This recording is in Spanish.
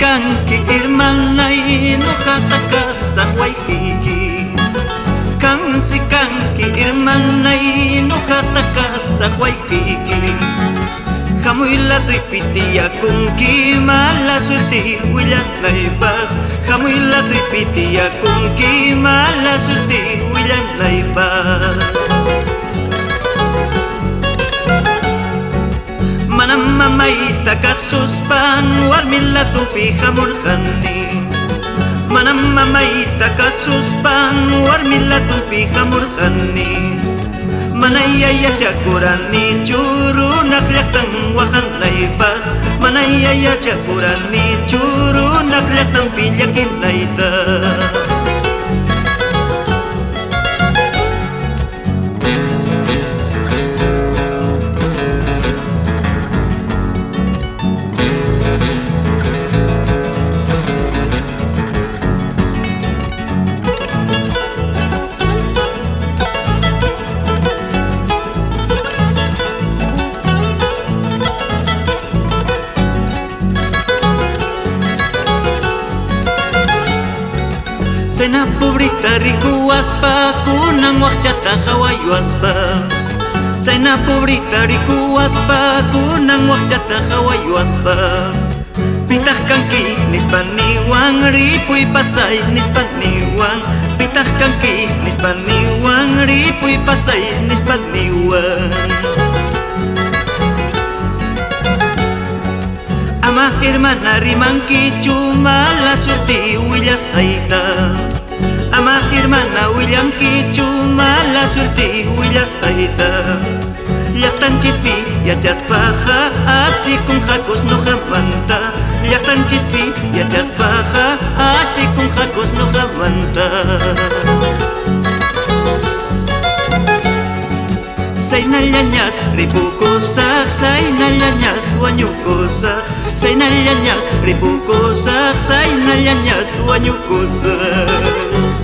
kanki irmanay nuqata kasaqwayqiki kansi kanki irmanay nuqata kasaqwayqiki hamuyladoy pitiyakunki mala suerte willanaypaq hamuyladoy pitiyakunki mala suerte willanaypaq manam mamayta kasuspan warmila tumpi hamurqani manam mamayta kasuspan warmila tumpi hamurqani mana yayachakurani churunaq llaqtan waqanaypaq mana yayachakurani churunaq llaqtanpi llakinayta Sayna pobrita rikuwaspa kunan waqchata hawayuaspa Sayna pobrita rikuwaspa kunan waqchata hawayuaspa Pitaq kanki nispaniwan ripuy pasay nispaniwan Pitaq kanki nispaniwan ripuy pasay nispaniwan Ama hermana rimankichu mala suerte willas hayta Ama hermana willankichu mala suerte willas hayta Llaqtanchispi yachaspaqa asikun hakus nuqamanta Llaqtanchispi yachaspaqa asikun hakus nuqamanta Saynallañas ripukusaq saynallañas wañukusaq Saynallañas ripukusaq saynallañas wañukusaq